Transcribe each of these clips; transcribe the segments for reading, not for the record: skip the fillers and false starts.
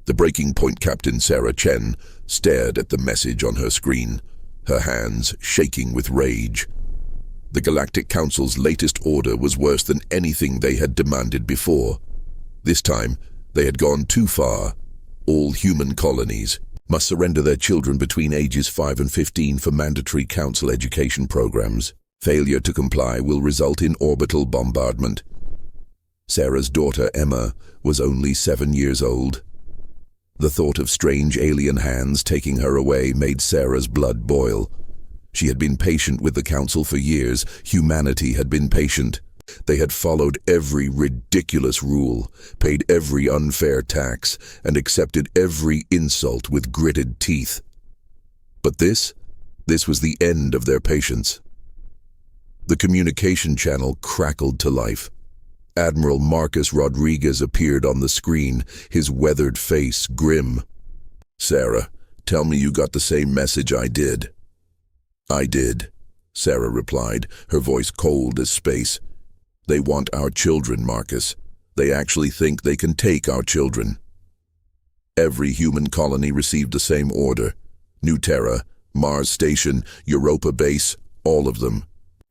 The breaking point captain, Sarah Chen, stared at the message on her screen, her hands shaking with rage. The Galactic Council's latest order was worse than anything they had demanded before. This time, they had gone too far. All human colonies must surrender their children between ages 5 and 15 for mandatory council education programs. Failure to comply will result in orbital bombardment. Sarah's daughter, Emma, was only 7 years old. The thought of strange alien hands taking her away made Sarah's blood boil. She had been patient with the council for years. Humanity had been patient. They had followed every ridiculous rule, paid every unfair tax, and accepted every insult with gritted teeth. But this was the end of their patience. The communication channel crackled to life. Admiral Marcus Rodriguez appeared on the screen, his weathered face grim. "Sarah, tell me you got the same message I did." "I did," Sarah replied, her voice cold as space. "They want our children, Marcus. They actually think they can take our children." Every human colony received the same order. New Terra, Mars Station, Europa Base, all of them.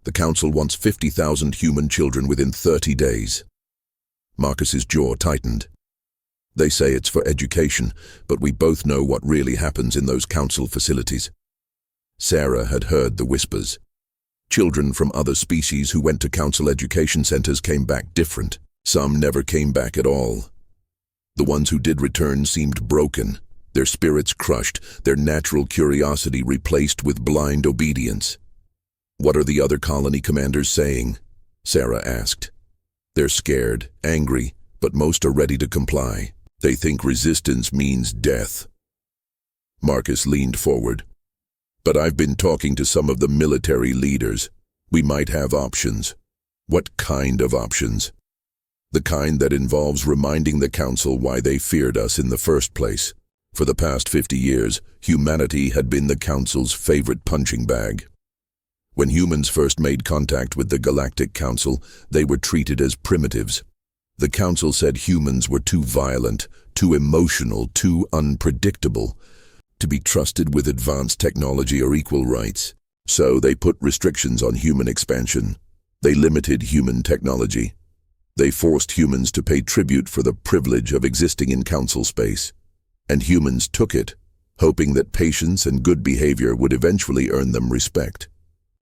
The Council wants 50,000 human children within 30 days. Marcus's jaw tightened. They say it's for education, but we both know what really happens in those Council facilities. Sarah had heard the whispers. Children from other species who went to Council education centers came back different. Some never came back at all. The ones who did return seemed broken, their spirits crushed, their natural curiosity replaced with blind obedience. "What are the other colony commanders saying?" Sarah asked. "They're scared, angry, but most are ready to comply. They think resistance means death." Marcus leaned forward. "But I've been talking to some of the military leaders. We might have options." "What kind of options?" "The kind that involves reminding the Council why they feared us in the first place. For the past 50 years, humanity had been the Council's favorite punching bag. When humans first made contact with the Galactic Council, they were treated as primitives. The Council said humans were too violent, too emotional, too unpredictable to be trusted with advanced technology or equal rights. So they put restrictions on human expansion. They limited human technology. They forced humans to pay tribute for the privilege of existing in Council space. And humans took it, hoping that patience and good behavior would eventually earn them respect.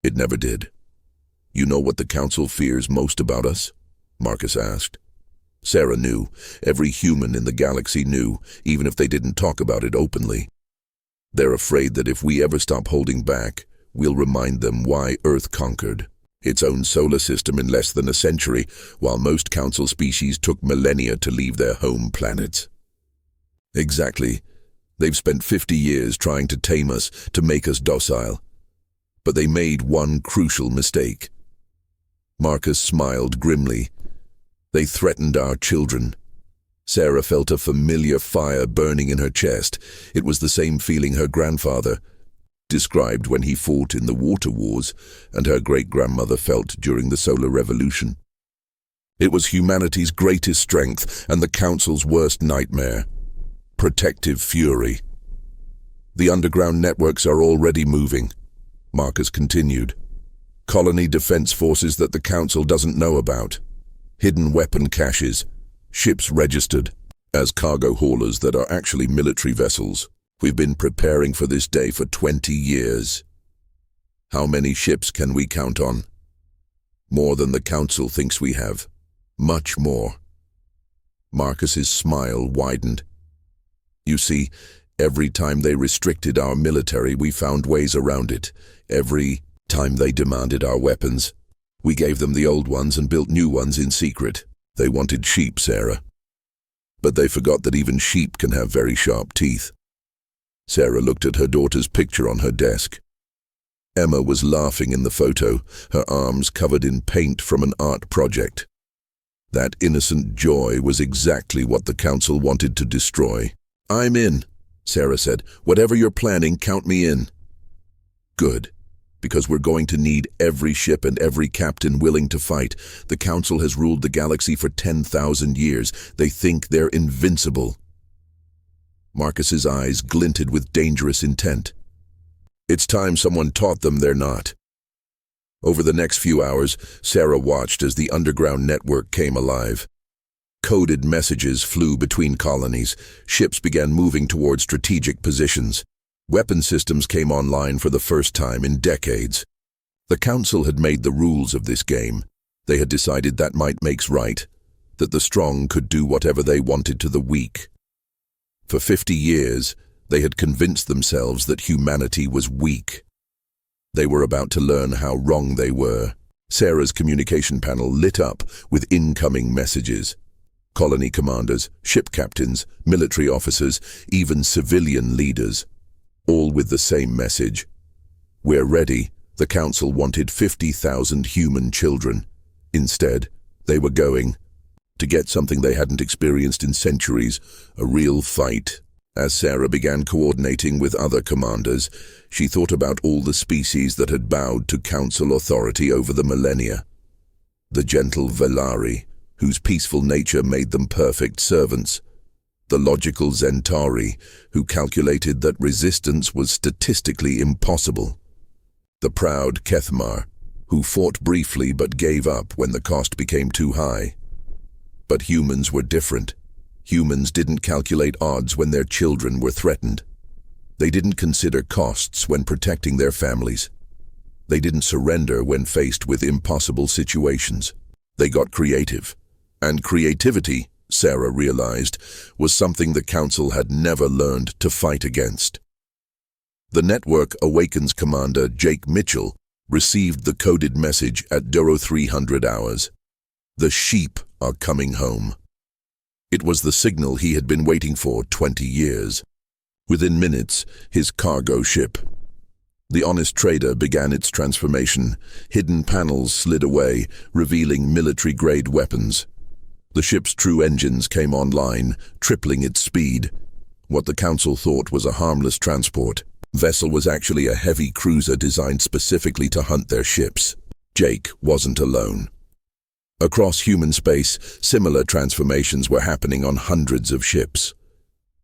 It never did. "You know what the Council fears most about us?" Marcus asked. Sarah knew. Every human in the galaxy knew, even if they didn't talk about it openly. They're afraid that if we ever stop holding back, we'll remind them why Earth conquered its own solar system in less than a century, while most Council species took millennia to leave their home planets. Exactly. They've spent 50 years trying to tame us, to make us docile. But they made one crucial mistake. Marcus smiled grimly. They threatened our children. Sarah felt a familiar fire burning in her chest. It was the same feeling her grandfather described when he fought in the water wars, and her great-grandmother felt during the solar revolution. It was humanity's greatest strength and the Council's worst nightmare. Protective fury. "The underground networks are already moving," Marcus continued. "Colony defense forces that the Council doesn't know about. Hidden weapon caches. Ships registered as cargo haulers that are actually military vessels. We've been preparing for this day for 20 years. How many ships can we count on? More than the Council thinks we have. Much more." Marcus's smile widened. "You see, every time they restricted our military, we found ways around it. Every time they demanded our weapons, we gave them the old ones and built new ones in secret. They wanted sheep, Sarah. But they forgot that even sheep can have very sharp teeth." Sarah looked at her daughter's picture on her desk. Emma was laughing in the photo, her arms covered in paint from an art project. That innocent joy was exactly what the Council wanted to destroy. "I'm in," Sarah said. "Whatever you're planning, count me in." "Good. Because we're going to need every ship and every captain willing to fight. The Council has ruled the galaxy for 10,000 years. They think they're invincible." Marcus's eyes glinted with dangerous intent. It's time someone taught them they're not. Over the next few hours, Sarah watched as the underground network came alive. Coded messages flew between colonies. Ships began moving toward strategic positions. Weapon systems came online for the first time in decades. The Council had made the rules of this game. They had decided that might makes right, that the strong could do whatever they wanted to the weak. For 50 years, they had convinced themselves that humanity was weak. They were about to learn how wrong they were. Sarah's communication panel lit up with incoming messages. Colony commanders, ship captains, military officers, even civilian leaders, all with the same message. We're ready. The Council wanted 50,000 human children. Instead, they were going to get something they hadn't experienced in centuries, a real fight. As Sarah began coordinating with other commanders, she thought about all the species that had bowed to Council authority over the millennia. The gentle Velari, whose peaceful nature made them perfect servants. The logical Zentauri, who calculated that resistance was statistically impossible. The proud Kethmar, who fought briefly but gave up when the cost became too high. But humans were different. Humans didn't calculate odds when their children were threatened. They didn't consider costs when protecting their families. They didn't surrender when faced with impossible situations. They got creative. And creativity, Sarah realized, was something the Council had never learned to fight against. The Network Awakens commander Jake Mitchell received the coded message at 0300 hours. The sheep are coming home. It was the signal he had been waiting for 20 years. Within minutes, his cargo ship, the Honest Trader, began its transformation. Hidden panels slid away, revealing military-grade weapons. The ship's true engines came online, tripling its speed. What the Council thought was a harmless transport vessel was actually a heavy cruiser designed specifically to hunt their ships. Jake wasn't alone. Across human space, similar transformations were happening on hundreds of ships.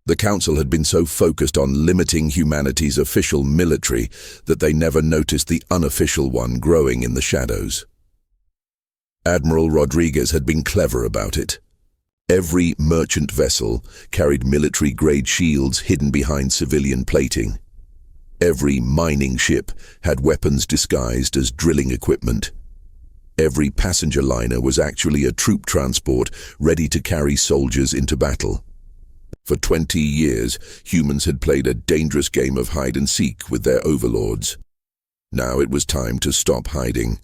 The Council had been so focused on limiting humanity's official military that they never noticed the unofficial one growing in the shadows. Admiral Rodriguez had been clever about it. Every merchant vessel carried military-grade shields hidden behind civilian plating. Every mining ship had weapons disguised as drilling equipment. Every passenger liner was actually a troop transport ready to carry soldiers into battle. For 20 years, humans had played a dangerous game of hide-and-seek with their overlords. Now it was time to stop hiding.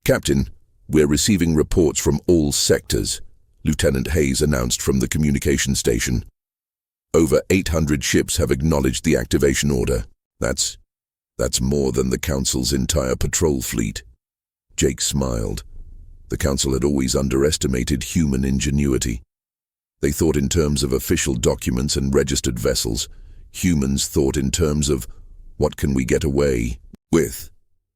"Captain, we're receiving reports from all sectors," Lieutenant Hayes announced from the communication station. "Over 800 ships have acknowledged the activation order. That's more than the Council's entire patrol fleet." Jake smiled. The Council had always underestimated human ingenuity. They thought in terms of official documents and registered vessels. Humans thought in terms of, what can we get away with?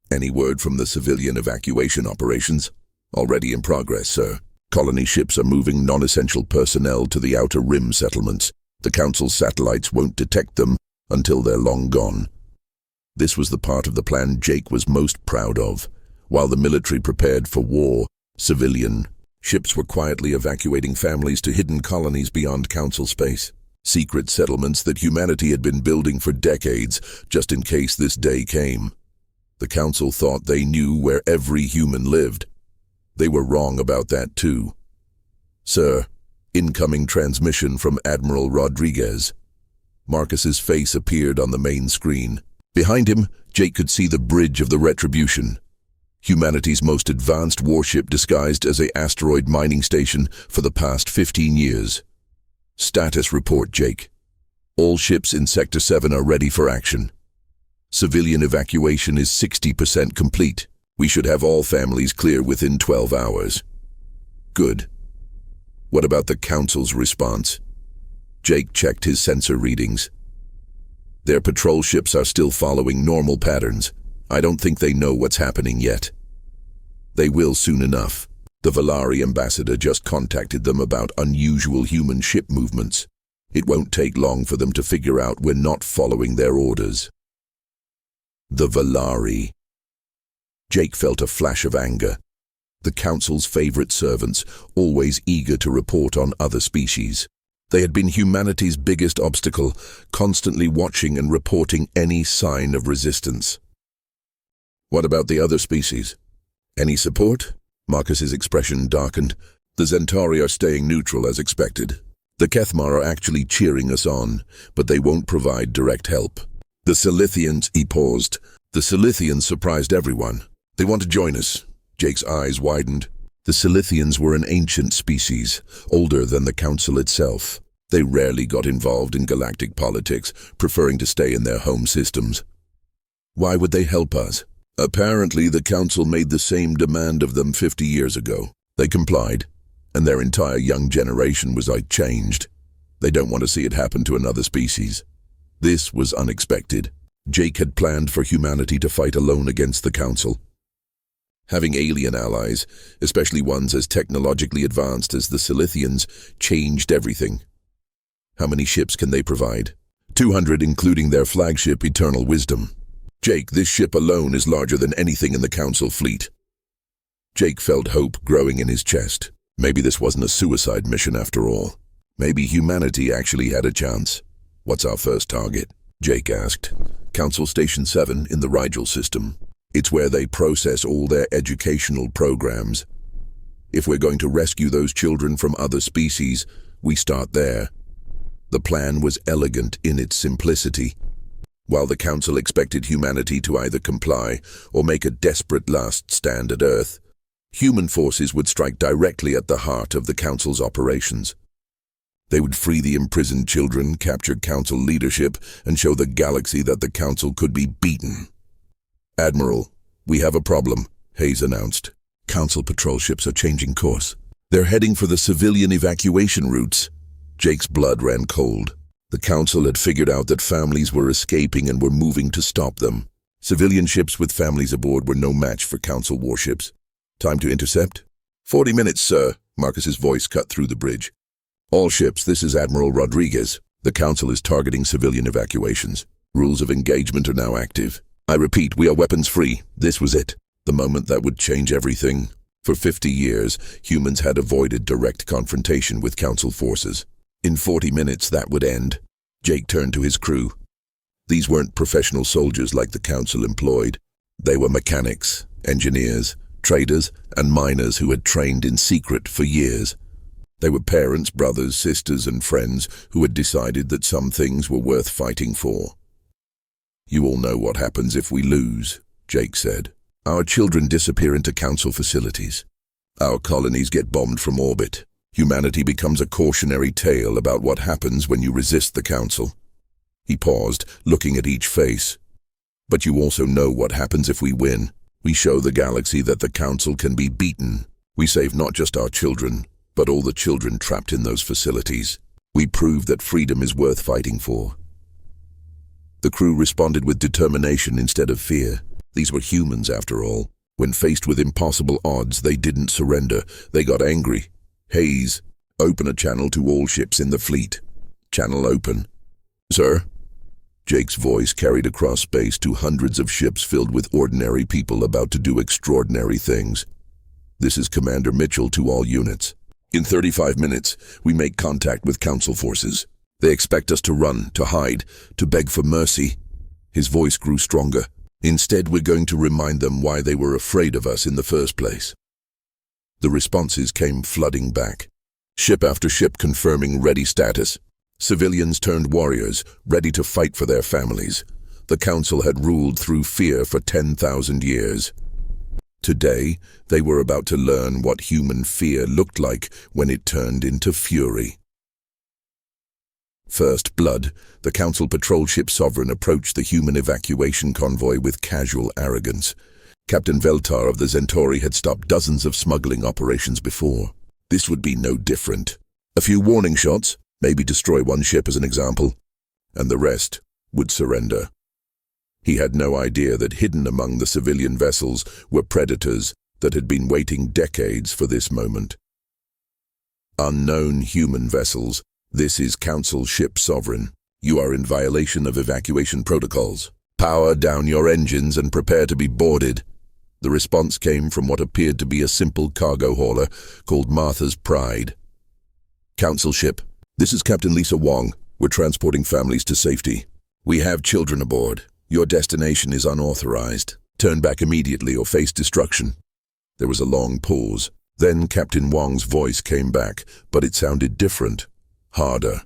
"Any word from the civilian evacuation operations?" "Already in progress, sir. Colony ships are moving non-essential personnel to the outer rim settlements. The Council's satellites won't detect them until they're long gone." This was the part of the plan Jake was most proud of. While the military prepared for war, civilian ships were quietly evacuating families to hidden colonies beyond Council space. Secret settlements that humanity had been building for decades, just in case this day came. The Council thought they knew where every human lived. They were wrong about that too. "Sir, incoming transmission from Admiral Rodriguez." Marcus's face appeared on the main screen. Behind him, Jake could see the bridge of the Retribution, humanity's most advanced warship disguised as an asteroid mining station for the past 15 years. "Status report, Jake. All ships in Sector 7 are ready for action. Civilian evacuation is 60% complete. We should have all families clear within 12 hours. "Good. What about the Council's response?" Jake checked his sensor readings. "Their patrol ships are still following normal patterns. I don't think they know what's happening yet. They will soon enough. The Velari ambassador just contacted them about unusual human ship movements. It won't take long for them to figure out we're not following their orders. The Valari. Jake felt a flash of anger. The Council's favorite servants, always eager to report on other species. They had been humanity's biggest obstacle, constantly watching and reporting any sign of resistance. What about the other species? Any support? Marcus's expression darkened. The Centauri are staying neutral as expected. The Kethmar are actually cheering us on, but they won't provide direct help. The Silithians, he paused. The Silithians surprised everyone. They want to join us. Jake's eyes widened. The Silithians were an ancient species, older than the Council itself. They rarely got involved in galactic politics, preferring to stay in their home systems. Why would they help us? Apparently, the Council made the same demand of them 50 years ago. They complied, and their entire young generation was changed. They don't want to see it happen to another species. This was unexpected. Jake had planned for humanity to fight alone against the Council. Having alien allies, especially ones as technologically advanced as the Silithians, changed everything. How many ships can they provide? 200, including their flagship Eternal Wisdom. Jake, this ship alone is larger than anything in the Council fleet. Jake felt hope growing in his chest. Maybe this wasn't a suicide mission after all. Maybe humanity actually had a chance. What's our first target? Jake asked. Council Station 7 in the Rigel system. It's where they process all their educational programs. If we're going to rescue those children from other species, we start there. The plan was elegant in its simplicity. While the Council expected humanity to either comply or make a desperate last stand at Earth, human forces would strike directly at the heart of the Council's operations. They would free the imprisoned children, capture Council leadership, and show the galaxy that the Council could be beaten. Admiral, we have a problem, Hayes announced. Council patrol ships are changing course. They're heading for the civilian evacuation routes. Jake's blood ran cold. The Council had figured out that families were escaping and were moving to stop them. Civilian ships with families aboard were no match for Council warships. Time to intercept? 40 minutes, sir, Marcus's voice cut through the bridge. All ships, this is Admiral Rodriguez. The Council is targeting civilian evacuations. Rules of engagement are now active. I repeat, we are weapons-free. This was it. The moment that would change everything. For 50 years, humans had avoided direct confrontation with Council forces. In 40 minutes, that would end. Jake turned to his crew. These weren't professional soldiers like the Council employed. They were mechanics, engineers, traders, and miners who had trained in secret for years. They were parents, brothers, sisters, and friends who had decided that some things were worth fighting for. You all know what happens if we lose, Jake said. Our children disappear into Council facilities. Our colonies get bombed from orbit. Humanity becomes a cautionary tale about what happens when you resist the Council. He paused, looking at each face. But you also know what happens if we win. We show the galaxy that the Council can be beaten. We save not just our children, but all the children trapped in those facilities. We prove that freedom is worth fighting for. The crew responded with determination instead of fear. These were humans, after all. When faced with impossible odds, they didn't surrender. They got angry. Hayes, open a channel to all ships in the fleet. Channel open. Sir? Jake's voice carried across space to hundreds of ships filled with ordinary people about to do extraordinary things. This is Commander Mitchell to all units. In 35 minutes, we make contact with Council forces. They expect us to run, to hide, to beg for mercy. His voice grew stronger. Instead, we're going to remind them why they were afraid of us in the first place. The responses came flooding back. Ship after ship confirming ready status. Civilians turned warriors, ready to fight for their families. The Council had ruled through fear for 10,000 years. Today, they were about to learn what human fear looked like when it turned into fury. First blood, the Council patrol ship Sovereign approached the human evacuation convoy with casual arrogance. Captain Veltar of the Centauri had stopped dozens of smuggling operations before. This would be no different. A few warning shots, maybe destroy one ship as an example, and the rest would surrender. He had no idea that hidden among the civilian vessels were predators that had been waiting decades for this moment. Unknown human vessels, This is Council Ship Sovereign. You are in violation of evacuation protocols. Power down your engines and prepare to be boarded. The response came from what appeared to be a simple cargo hauler called Martha's Pride. Council ship, this is Captain Lisa Wong. We're transporting families to safety. We have children aboard. Your destination is unauthorized. Turn back immediately or face destruction. There was a long pause. Then Captain Wong's voice came back, but it sounded different, harder.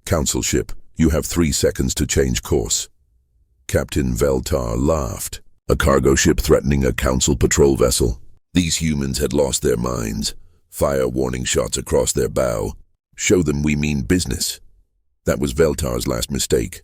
Council ship, you have 3 seconds to change course. Captain Veltar laughed. A cargo ship threatening a council patrol vessel. These humans had lost their minds. Fire warning shots across their bow. Show them we mean business. That was Veltar's last mistake.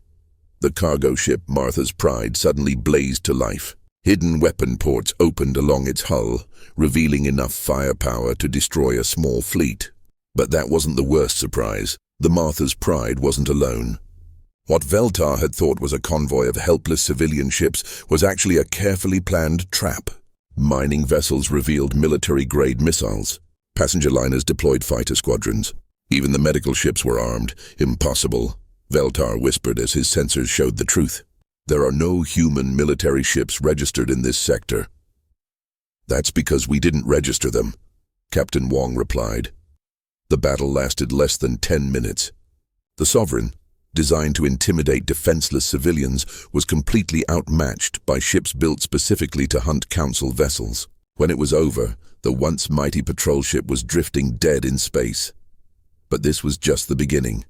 The cargo ship Martha's Pride suddenly blazed to life. Hidden weapon ports opened along its hull, revealing enough firepower to destroy a small fleet. But that wasn't the worst surprise. The Martha's Pride wasn't alone. What Veltar had thought was a convoy of helpless civilian ships was actually a carefully planned trap. Mining vessels revealed military-grade missiles. Passenger liners deployed fighter squadrons. Even the medical ships were armed. Impossible, Veltar whispered as his sensors showed the truth. There are no human military ships registered in this sector. That's because we didn't register them, Captain Wong replied. The battle lasted less than 10 minutes. The Sovereign, designed to intimidate defenseless civilians, was completely outmatched by ships built specifically to hunt council vessels. When it was over, the once mighty patrol ship was drifting dead in space. But this was just the beginning.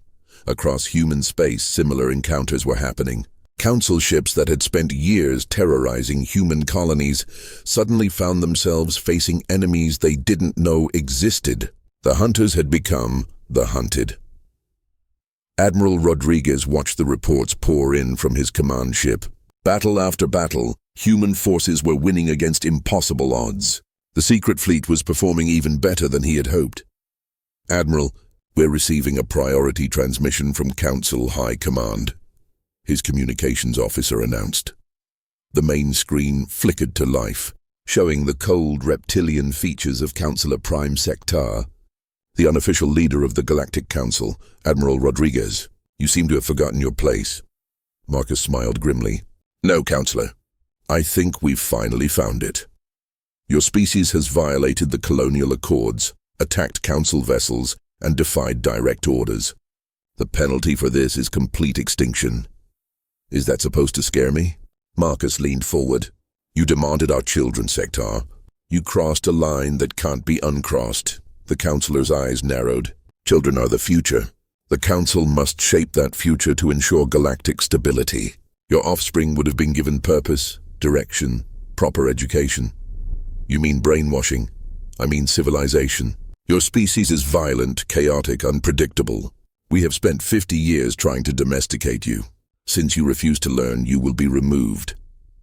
Across human space, similar encounters were happening. Council ships that had spent years terrorizing human colonies suddenly found themselves facing enemies they didn't know existed. The hunters had become the hunted. Admiral Rodriguez watched the reports pour in from his command ship. Battle after battle, human forces were winning against impossible odds. The secret fleet was performing even better than he had hoped. Admiral, we're receiving a priority transmission from Council High Command, his communications officer announced. The main screen flickered to life, showing the cold reptilian features of Councillor Prime Sector, the unofficial leader of the Galactic Council, Admiral Rodriguez. You seem to have forgotten your place. Marcus smiled grimly. No, Counselor. I think we've finally found it. Your species has violated the colonial accords, attacked council vessels, and defied direct orders. The penalty for this is complete extinction. Is that supposed to scare me? Marcus leaned forward. You demanded our children, Sector. You crossed a line that can't be uncrossed. The counselor's eyes narrowed. Children are the future. The council must shape that future to ensure galactic stability. Your offspring would have been given purpose, direction, proper education. You mean brainwashing? I mean civilization. Your species is violent, chaotic, unpredictable. We have spent 50 years trying to domesticate you. Since you refuse to learn, you will be removed.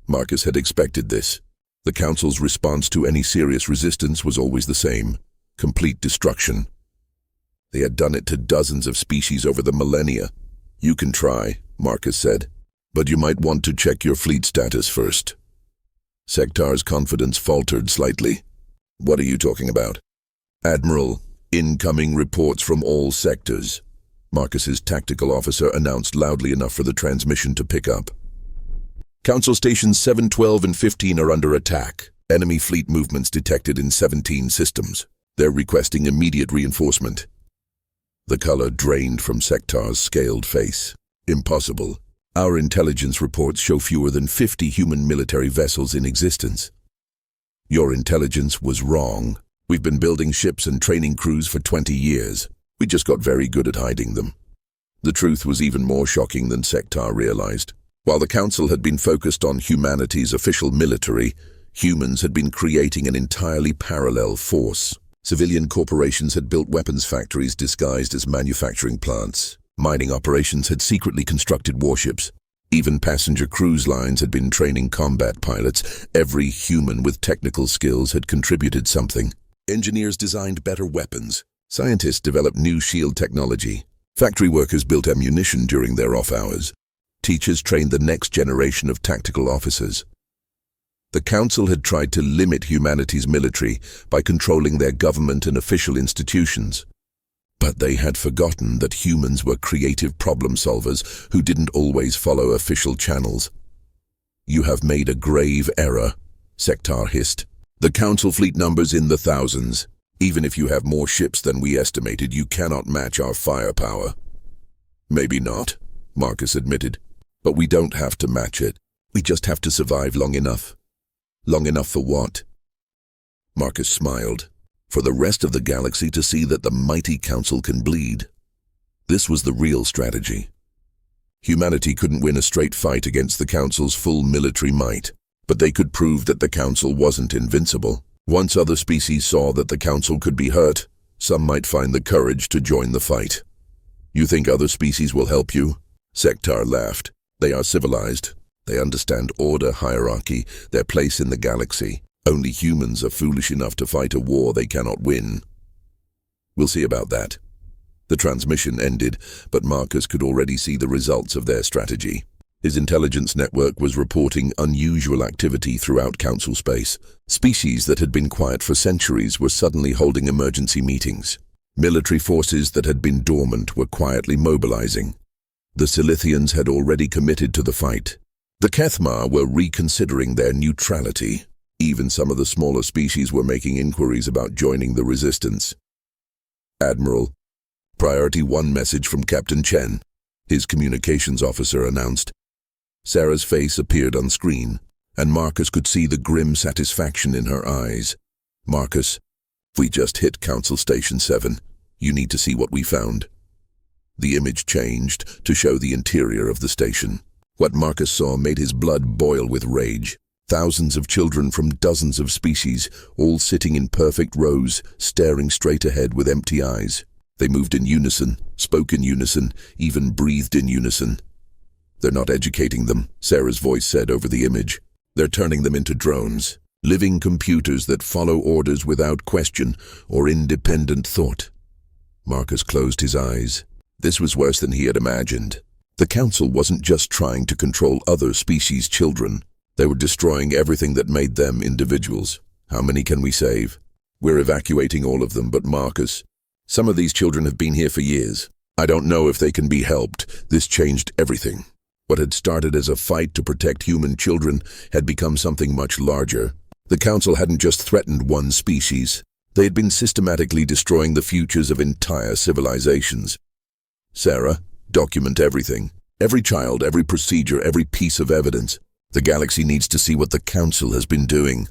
Marcus had expected this. The council's response to any serious resistance was always the same. Complete destruction. They had done it to dozens of species over the millennia. You can try, Marcus said, but you might want to check your fleet status first. Sectar's confidence faltered slightly. What are you talking about? Admiral, incoming reports from all sectors. Marcus's tactical officer announced loudly enough for the transmission to pick up. Council stations 7, 12, and 15 are under attack. Enemy fleet movements detected in 17 systems. They're requesting immediate reinforcement. The color drained from Sectar's scaled face. Impossible. Our intelligence reports show fewer than 50 human military vessels in existence. Your intelligence was wrong. We've been building ships and training crews for 20 years. We just got very good at hiding them. The truth was even more shocking than Sectar realized. While the Council had been focused on humanity's official military, humans had been creating an entirely parallel force. Civilian corporations had built weapons factories disguised as manufacturing plants. Mining operations had secretly constructed warships. Even passenger cruise lines had been training combat pilots. Every human with technical skills had contributed something. Engineers designed better weapons. Scientists developed new shield technology. Factory workers built ammunition during their off hours. Teachers trained the next generation of tactical officers. The Council had tried to limit humanity's military by controlling their government and official institutions. But they had forgotten that humans were creative problem solvers who didn't always follow official channels. "You have made a grave error," Sektar hissed. "The Council fleet number's in the thousands. Even if you have more ships than we estimated, you cannot match our firepower." "Maybe not," Marcus admitted. "But we don't have to match it. We just have to survive long enough." "Long enough for what?" Marcus smiled. "For the rest of the galaxy to see that the mighty Council can bleed." This was the real strategy. Humanity couldn't win a straight fight against the Council's full military might, but they could prove that the Council wasn't invincible. Once other species saw that the Council could be hurt, some might find the courage to join the fight. "You think other species will help you?" Sektar laughed. "They are civilized. They understand order, hierarchy, their place in the galaxy. Only humans are foolish enough to fight a war they cannot win." "We'll see about that." The transmission ended, but Marcus could already see the results of their strategy. His intelligence network was reporting unusual activity throughout Council space. Species that had been quiet for centuries were suddenly holding emergency meetings. Military forces that had been dormant were quietly mobilizing. The Silithians had already committed to the fight. The Kethmar were reconsidering their neutrality. Even some of the smaller species were making inquiries about joining the resistance. "Admiral, Priority 1 message from Captain Chen," his communications officer announced. Sarah's face appeared on screen, and Marcus could see the grim satisfaction in her eyes. "Marcus, we just hit Council Station 7. You need to see what we found." The image changed to show the interior of the station. What Marcus saw made his blood boil with rage. Thousands of children from dozens of species, all sitting in perfect rows, staring straight ahead with empty eyes. They moved in unison, spoke in unison, even breathed in unison. "They're not educating them," Sarah's voice said over the image. "They're turning them into drones, living computers that follow orders without question or independent thought." Marcus closed his eyes. This was worse than he had imagined. The Council wasn't just trying to control other species' children. They were destroying everything that made them individuals. "How many can we save?" "We're evacuating all of them, but Marcus, some of these children have been here for years. I don't know if they can be helped." This changed everything. What had started as a fight to protect human children had become something much larger. The Council hadn't just threatened one species. They had been systematically destroying the futures of entire civilizations. "Sarah, document everything. Every child, every procedure, every piece of evidence. The galaxy needs to see what the Council has been doing."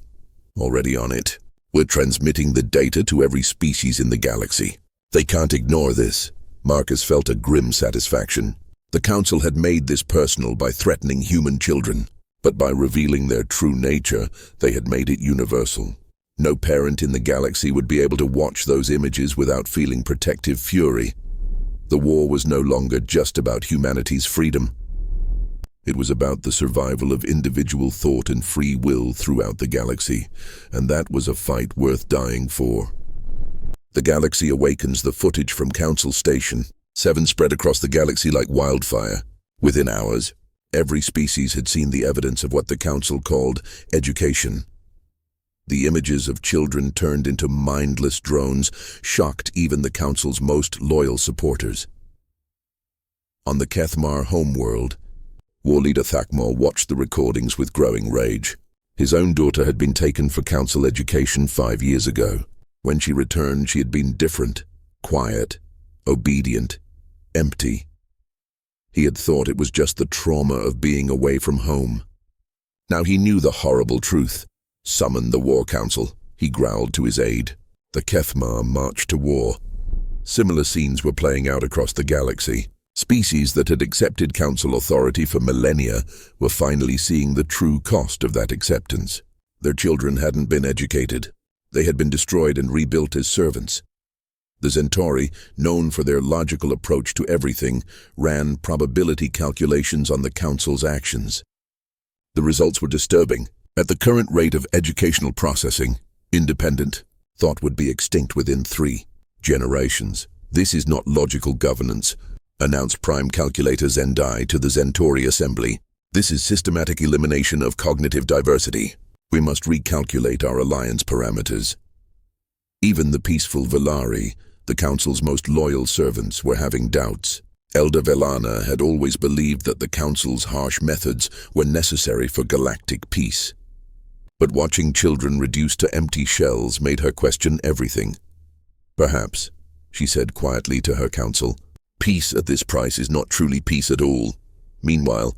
"Already on it. We're transmitting the data to every species in the galaxy. They can't ignore this." Marcus felt a grim satisfaction. The Council had made this personal by threatening human children, but by revealing their true nature, they had made it universal. No parent in the galaxy would be able to watch those images without feeling protective fury. The war was no longer just about humanity's freedom. It was about the survival of individual thought and free will throughout the galaxy, and that was a fight worth dying for. The galaxy awakens. The footage from Council Station 7 spread across the galaxy like wildfire. Within hours, every species had seen the evidence of what the Council called education. The images of children turned into mindless drones shocked even the Council's most loyal supporters. On the Kethmar homeworld, War Leader Thakmor watched the recordings with growing rage. His own daughter had been taken for Council education 5 years ago. When she returned, she had been different, quiet, obedient, empty. He had thought it was just the trauma of being away from home. Now he knew the horrible truth. "Summon the War Council," he growled to his aide. The Kethmar marched to war. Similar scenes were playing out across the galaxy. Species that had accepted Council authority for millennia were finally seeing the true cost of that acceptance. Their children hadn't been educated. They had been destroyed and rebuilt as servants. The Centauri, known for their logical approach to everything, ran probability calculations on the Council's actions. The results were disturbing. At the current rate of educational processing, independent thought would be extinct within 3 generations. "This is not logical governance," announced Prime Calculator Zendai to the Centauri Assembly. "This is systematic elimination of cognitive diversity. We must recalculate our alliance parameters." Even the peaceful Velari, The Council's most loyal servants were having doubts. Elder Velana had always believed that the Council's harsh methods were necessary for galactic peace. But watching children reduced to empty shells made her question everything. "Perhaps," she said quietly to her council, "peace at this price is not truly peace at all." Meanwhile,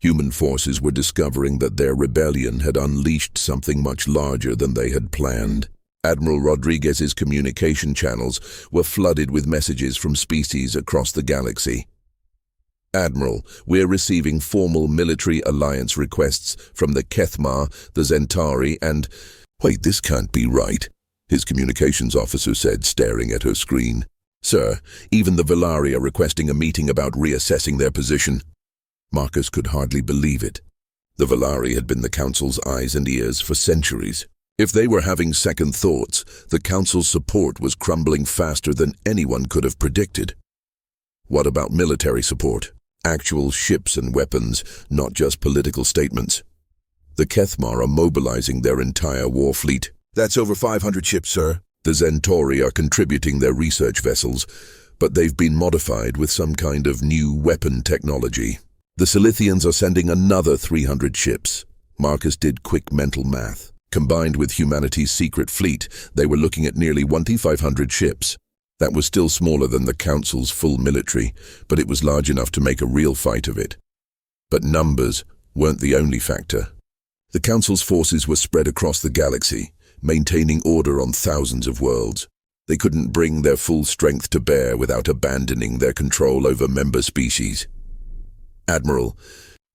human forces were discovering that their rebellion had unleashed something much larger than they had planned. Admiral Rodriguez's communication channels were flooded with messages from species across the galaxy. "Admiral, we're receiving formal military alliance requests from the Kethma, the Zentari, and—" "Wait, this can't be right," his communications officer said, staring at her screen. "Sir, even the Velaria are requesting a meeting about reassessing their position." Marcus could hardly believe it. The Velaria had been the Council's eyes and ears for centuries. If they were having second thoughts, the Council's support was crumbling faster than anyone could have predicted. What about military support? Actual ships and weapons, not just political statements. The Kethma are mobilizing their entire war fleet. "That's over 500 ships, sir." The Zentauri are contributing their research vessels, but they've been modified with some kind of new weapon technology. The Silithians are sending another 300 ships. Marcus did quick mental math. Combined with humanity's secret fleet, they were looking at nearly 2,500 ships. That was still smaller than the Council's full military, but it was large enough to make a real fight of it. But numbers weren't the only factor. The Council's forces were spread across the galaxy, maintaining order on thousands of worlds. They couldn't bring their full strength to bear without abandoning their control over member species. "Admiral,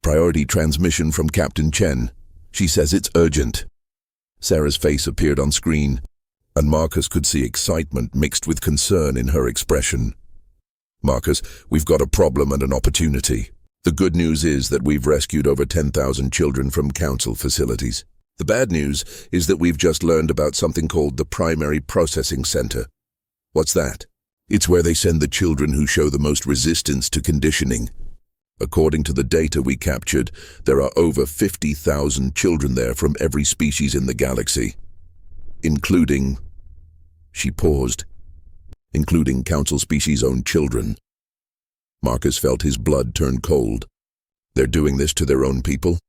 priority transmission from Captain Chen. She says it's urgent." Sarah's face appeared on screen, and Marcus could see excitement mixed with concern in her expression. "Marcus, we've got a problem and an opportunity. The good news is that we've rescued over 10,000 children from Council facilities. The bad news is that we've just learned about something called the Primary Processing Center." "What's that?" "It's where they send the children who show the most resistance to conditioning. According to the data we captured, there are over 50,000 children there from every species in the galaxy, including—" She paused. "Including Council species' own children." Marcus felt his blood turn cold. They're doing this to their own people?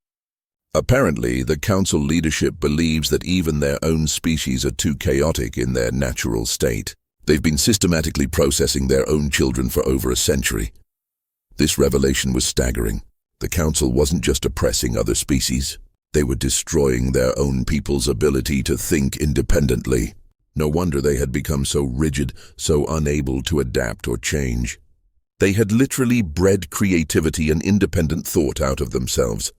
Apparently, the Council leadership believes that even their own species are too chaotic in their natural state. They've been systematically processing their own children for over a century. This revelation was staggering. The Council wasn't just oppressing other species. They were destroying their own people's ability to think independently. No wonder they had become so rigid, so unable to adapt or change. They had literally bred creativity and independent thought out of themselves.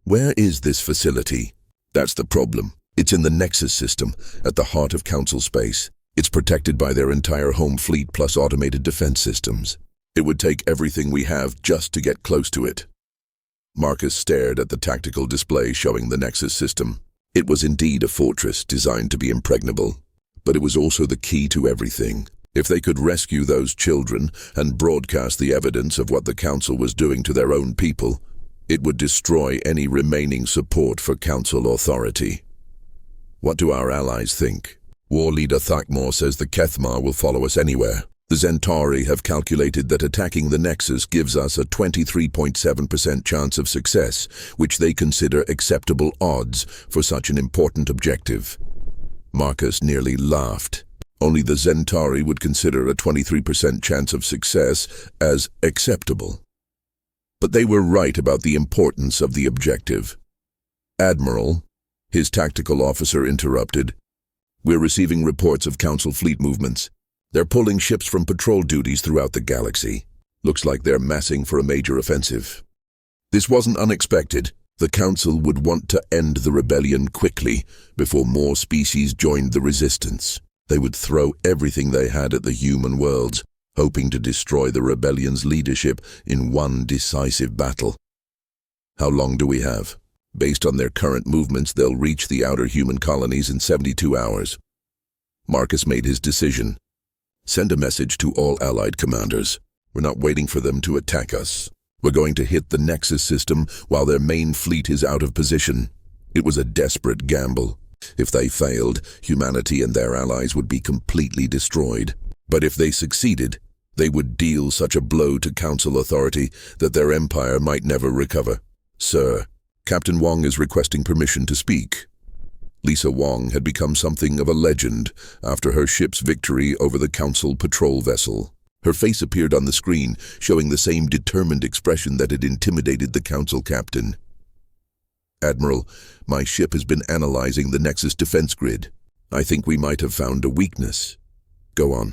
Where is this facility? That's the problem. It's in the Nexus system, at the heart of Council space. It's protected by their entire home fleet plus automated defense systems. It would take everything we have just to get close to it. Marcus stared at the tactical display showing the Nexus system. It was indeed a fortress designed to be impregnable, but it was also the key to everything. If they could rescue those children and broadcast the evidence of what the Council was doing to their own people, it would destroy any remaining support for Council authority. What do our allies think? War leader Thakmor says the Kethma will follow us anywhere. The Zentauri have calculated that attacking the Nexus gives us a 23.7% chance of success, which they consider acceptable odds for such an important objective. Marcus nearly laughed. Only the Zentauri would consider a 23% chance of success as acceptable. But they were right about the importance of the objective. "Admiral," his tactical officer interrupted, "we're receiving reports of Council fleet movements. They're pulling ships from patrol duties throughout the galaxy. Looks like they're massing for a major offensive." This wasn't unexpected. The Council would want to end the rebellion quickly before more species joined the resistance. They would throw everything they had at the human worlds, hoping to destroy the rebellion's leadership in one decisive battle. "How long do we have?" "Based on their current movements, they'll reach the outer human colonies in 72 hours. Marcus made his decision. "Send a message to all Allied commanders. We're not waiting for them to attack us. We're going to hit the Nexus system while their main fleet is out of position." It was a desperate gamble. If they failed, humanity and their allies would be completely destroyed. But if they succeeded, they would deal such a blow to Council authority that their empire might never recover. "Sir, Captain Wong is requesting permission to speak." Lisa Wong had become something of a legend after her ship's victory over the Council patrol vessel. Her face appeared on the screen, showing the same determined expression that had intimidated the Council captain. "Admiral, my ship has been analyzing the Nexus defense grid. I think we might have found a weakness." "Go on."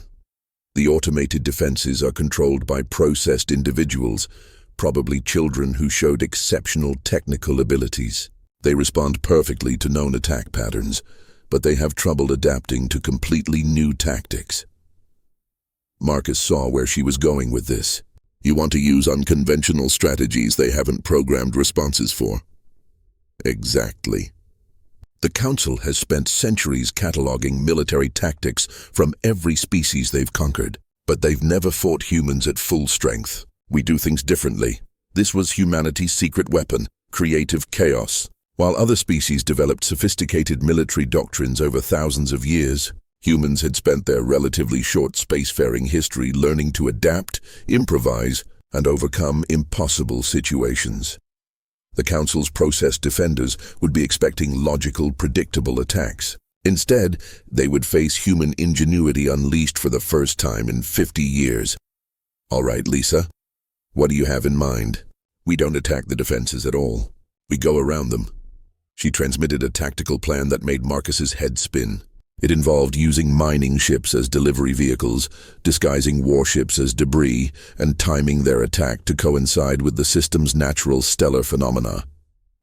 "The automated defenses are controlled by processed individuals, probably children who showed exceptional technical abilities. They respond perfectly to known attack patterns, but they have trouble adapting to completely new tactics." Marcus saw where she was going with this. "You want to use unconventional strategies they haven't programmed responses for?" "Exactly. The Council has spent centuries cataloging military tactics from every species they've conquered, but they've never fought humans at full strength. We do things differently. This was humanity's secret weapon, creative chaos. While other species developed sophisticated military doctrines over thousands of years, humans had spent their relatively short spacefaring history learning to adapt, improvise, and overcome impossible situations. The Council's processed defenders would be expecting logical, predictable attacks. Instead, they would face human ingenuity unleashed for the first time in 50 years. "All right, Lisa, what do you have in mind?" "We don't attack the defenses at all. We go around them." She transmitted a tactical plan that made Marcus's head spin. It involved using mining ships as delivery vehicles, disguising warships as debris, and timing their attack to coincide with the system's natural stellar phenomena.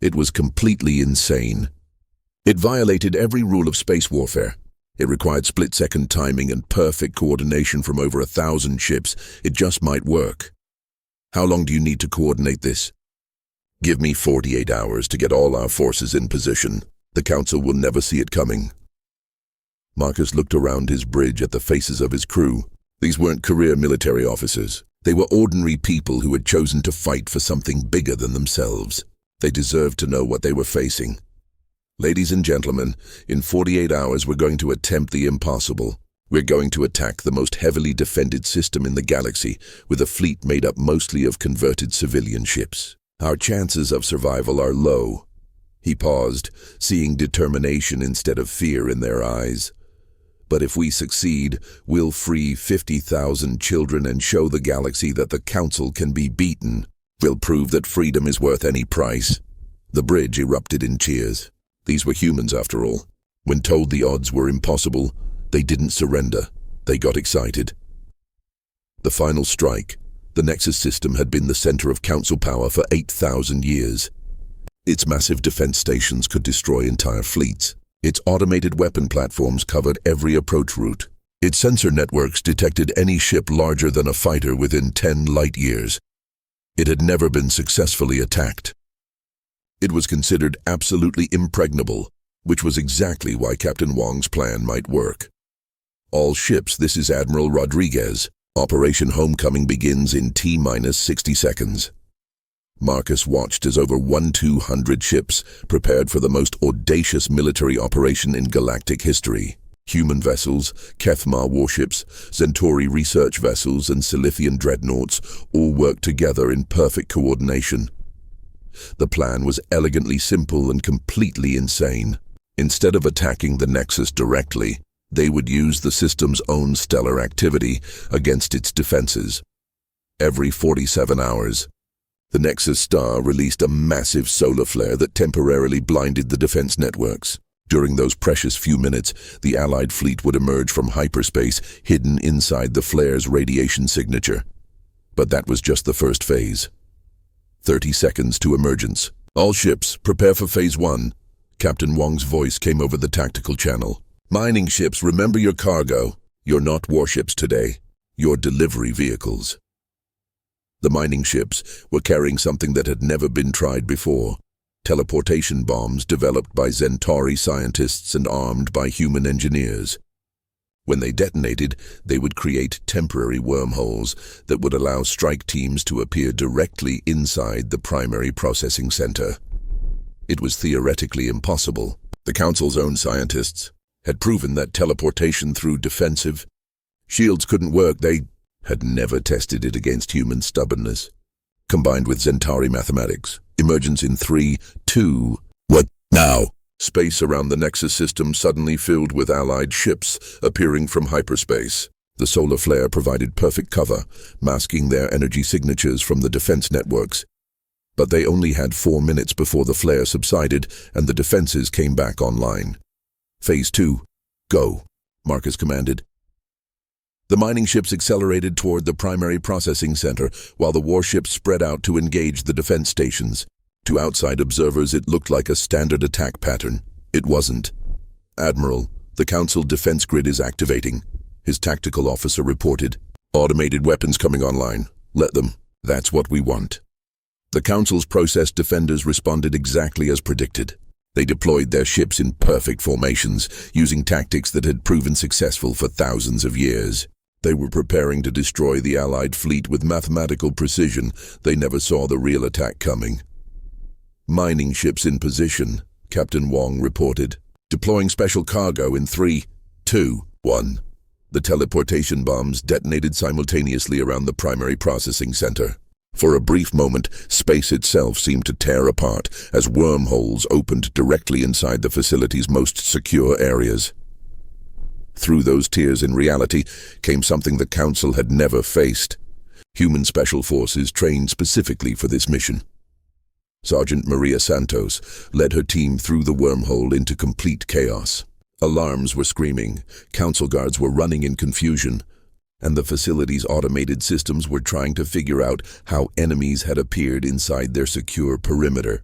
It was completely insane. It violated every rule of space warfare. It required split-second timing and perfect coordination from over 1,000 ships. It just might work. "How long do you need to coordinate this?" "Give me 48 hours to get all our forces in position. The Council will never see it coming." Marcus looked around his bridge at the faces of his crew. These weren't career military officers. They were ordinary people who had chosen to fight for something bigger than themselves. They deserved to know what they were facing. "Ladies and gentlemen, in 48 hours we're going to attempt the impossible. We're going to attack the most heavily defended system in the galaxy with a fleet made up mostly of converted civilian ships. Our chances of survival are low." He paused, seeing determination instead of fear in their eyes. "But if we succeed, we'll free 50,000 children and show the galaxy that the Council can be beaten. We'll prove that freedom is worth any price." The bridge erupted in cheers. These were humans, after all. When told the odds were impossible, they didn't surrender. They got excited. The final strike. The Nexus system had been the center of Council power for 8,000 years. Its massive defense stations could destroy entire fleets. Its automated weapon platforms covered every approach route. Its sensor networks detected any ship larger than a fighter within 10 light years. It had never been successfully attacked. It was considered absolutely impregnable, which was exactly why Captain Wong's plan might work. "All ships, this is Admiral Rodriguez. Operation Homecoming begins in T-minus 60 seconds. Marcus watched as over 1,200 ships prepared for the most audacious military operation in galactic history. Human vessels, Kethma warships, Centauri research vessels, and Silithian dreadnoughts all worked together in perfect coordination. The plan was elegantly simple and completely insane. Instead of attacking the Nexus directly, they would use the system's own stellar activity against its defenses. Every 47 hours, the Nexus star released a massive solar flare that temporarily blinded the defense networks. During those precious few minutes, the Allied fleet would emerge from hyperspace, hidden inside the flare's radiation signature. But that was just the first phase. 30 seconds to emergence. "All ships, prepare for Phase 1. Captain Wong's voice came over the tactical channel. "Mining ships, remember your cargo. You're not warships today. You're delivery vehicles." The mining ships were carrying something that had never been tried before. Teleportation bombs developed by Centauri scientists and armed by human engineers. When they detonated, they would create temporary wormholes that would allow strike teams to appear directly inside the primary processing center. It was theoretically impossible. The Council's own scientists had proven that teleportation through defensive, Shields couldn't work. They had never tested it against human stubbornness. Combined with Zentari mathematics. Emergence in 3, 2... What now? Space around the Nexus system suddenly filled with allied ships appearing from hyperspace. The solar flare provided perfect cover, masking their energy signatures from the defense networks. But they only had 4 minutes before the flare subsided and the defenses came back online. Phase 2. Go, Marcus commanded. The mining ships accelerated toward the primary processing center, while the warships spread out to engage the defense stations. To outside observers, it looked like a standard attack pattern. It wasn't. Admiral, the Council defense grid is activating, his tactical officer reported. Automated weapons coming online. Let them. That's what we want. The Council's process defenders responded exactly as predicted. They deployed their ships in perfect formations, using tactics that had proven successful for thousands of years. They were preparing to destroy the Allied fleet with mathematical precision. They never saw the real attack coming. Mining ships in position, Captain Wong reported. Deploying special cargo in 3, 2, 1. The teleportation bombs detonated simultaneously around the primary processing center. For a brief moment, space itself seemed to tear apart as wormholes opened directly inside the facility's most secure areas. Through those tears, in reality, came something the Council had never faced. Human special forces trained specifically for this mission. Sergeant Maria Santos led her team through the wormhole into complete chaos. Alarms were screaming, Council guards were running in confusion, and the facility's automated systems were trying to figure out how enemies had appeared inside their secure perimeter.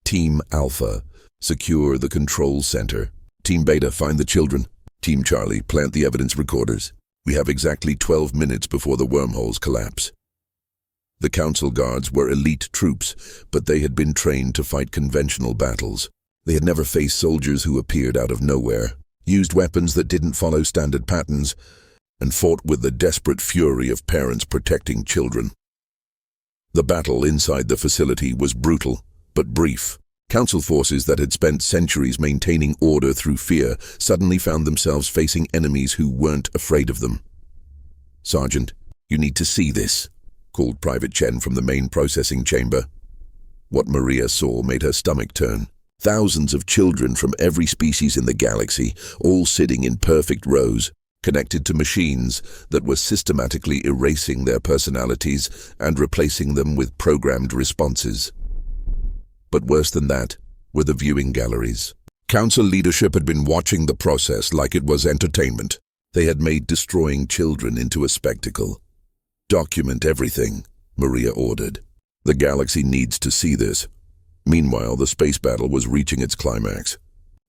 Team Alpha, secure the control center. Team Beta, find the children. Team Charlie, plant the evidence recorders. We have exactly 12 minutes before the wormholes collapse. The Council guards were elite troops, but they had been trained to fight conventional battles. They had never faced soldiers who appeared out of nowhere, used weapons that didn't follow standard patterns, and fought with the desperate fury of parents protecting children. The battle inside the facility was brutal, but brief. Council forces that had spent centuries maintaining order through fear suddenly found themselves facing enemies who weren't afraid of them. Sergeant, you need to see this, called Private Chen from the main processing chamber. What Maria saw made her stomach turn. Thousands of children from every species in the galaxy, all sitting in perfect rows, connected to machines that were systematically erasing their personalities and replacing them with programmed responses. But worse than that were the viewing galleries. Council leadership had been watching the process like it was entertainment. They had made destroying children into a spectacle. Document everything, Maria ordered. The galaxy needs to see this. Meanwhile, the space battle was reaching its climax.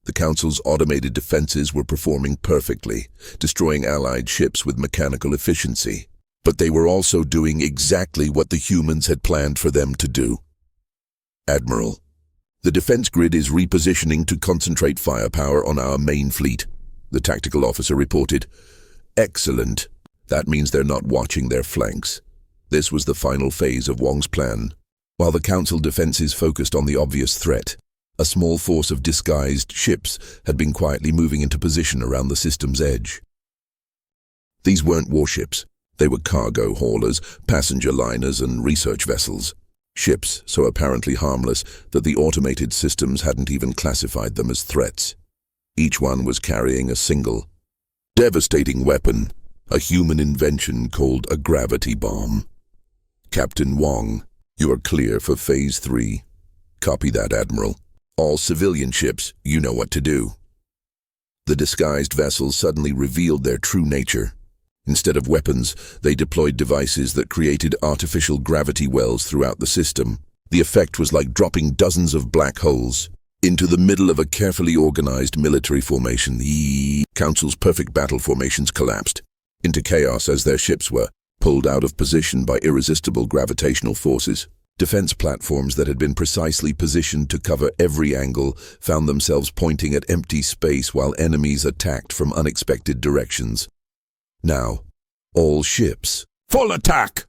The Council's automated defenses were performing perfectly, destroying Allied ships with mechanical efficiency. But they were also doing exactly what the humans had planned for them to do. Admiral, the defense grid is repositioning to concentrate firepower on our main fleet, the tactical officer reported. Excellent. That means they're not watching their flanks. This was the final phase of Wong's plan. While the Council defenses focused on the obvious threat, a small force of disguised ships had been quietly moving into position around the system's edge. These weren't warships. They were cargo haulers, passenger liners, and research vessels. Ships so apparently harmless that the automated systems hadn't even classified them as threats. Each one was carrying a single, devastating weapon, a human invention called a gravity bomb. Captain Wong, you are clear for Phase 3. Copy that, Admiral. All civilian ships, you know what to do. The disguised vessels suddenly revealed their true nature. Instead of weapons, they deployed devices that created artificial gravity wells throughout the system. The effect was like dropping dozens of black holes into the middle of a carefully organized military formation. The Council's perfect battle formations collapsed into chaos as their ships were pulled out of position by irresistible gravitational forces. Defense platforms that had been precisely positioned to cover every angle found themselves pointing at empty space while enemies attacked from unexpected directions. Now, all ships, full attack!